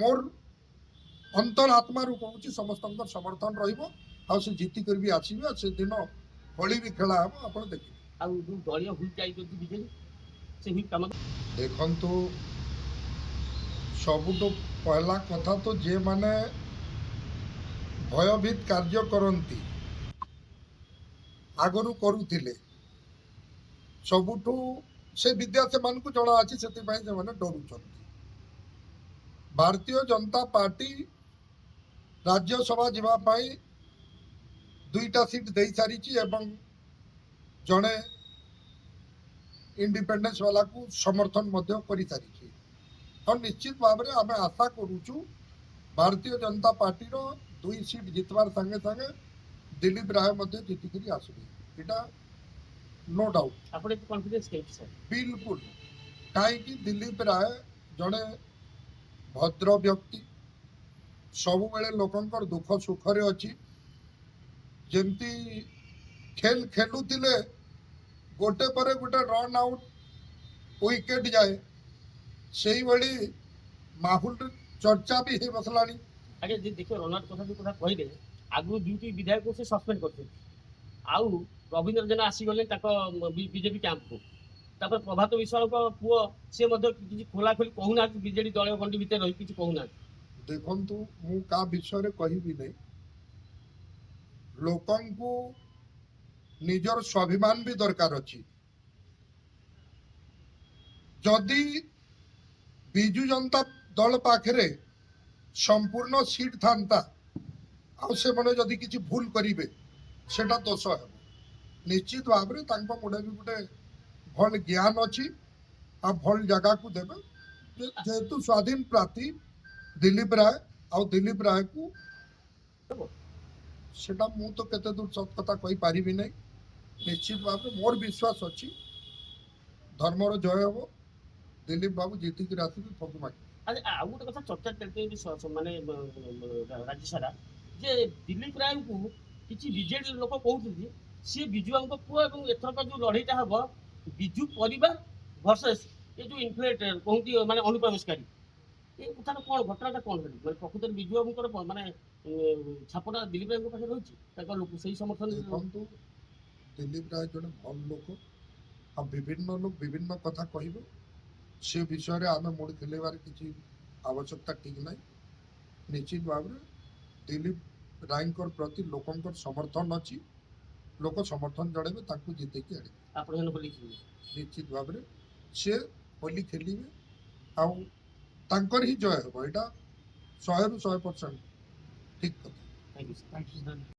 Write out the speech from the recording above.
मोर अंतर आत्मा रू कहूँ समस्त समर्थन रे जीतिक भी आसवे से दिन होली भी खेला हम आप देखिए देखु सबुठ पहला कथा तो जे माने भयभीत कार्य करती आगरू करुले सबुठू से विद्या से मान को जना अच्छी से डरुंच भारतीय जनता पार्टी राज्यसभा जावाई 2टा सीट दे सारी जड़े इंडिपेंडेंस वाला को समर्थन कर सारी और निश्चित भाव में आम आशा करुचु भारतीय जनता पार्टी 2 सीट जितवार संगे संगे दिलीप राय जीतिक आसवे इटा नो डाउट बिल्कुल कहीं दिलीप राय जड़े भद्र व्यक्ति सब बेले लोकंकर दुख सुखरे अच्छी जमती खेल खेलुले गोटे पर गोटे रन आउट विकेट जाए से भाई माहौल चर्चा भी हो बसला। आगे देखिए रनआउट कथा कहले आगु दुईटी विधायक को से सस्पेंड करते आउ रवींद्र जेना आसीगले बीजेपी कैंप को तापर प्रभात विश्वाल को पुओ से खोला खोली कहूना बीजेडी दल गंडी भितर रही किसी कहूना देखु मु का विषय कहबी नहीं लोकन को निजर स्वाभिमान भी दरकार अच्छी जदि बिजु जनता दल पाखे संपूर्ण सीट था से मैंने जदि किसी भूल करेंगे सेटा दोष है निश्चित भाव में मुड़े भी गोटे भल ज्ञान अच्छी आ भल जगह को देवे जेहेतु स्वाधीन प्रार्थी दिलीप राय आ दिलीप राय को सेटा मु तो केते दूर सत कथा कहि पारिबी नहीं निश्चित भाव में मोर विश्वास अच्छी धर्मर जय हम दिलीप बाबू जीतिक आसिक फगु मागे। आ गोटे कथा चर्चा चलते माने राज्य सारा जे दिलीप राय को किसी बीजेडी लोक कहते सी विजु बाबू पुओ और एथरक जो लड़ईटा हम विजु परिवार वर्सेस ये जो इन्फ्लेटर कहती माने अनुप्रवेशकारी ये कथा कौन घटना कौन मैं प्रकृत विजु बाबू माने छापटा दिलीप राय पाखे रही से समर्थन दिलीप राय जड़े भल लोक आ विभिन्न लोक विभिन्न कथा कह से विषय आम मुड़ खेलबार किसी आवश्यकता ठीक ना निश्चित भाव में दिलीप राय प्रति लोकंर समर्थन अच्छी लोक समर्थन जड़े जीतेकी आने निश्चित भाव में सी होली खेलिए आर ही जय हम यहाँ 100% ठीक कथा।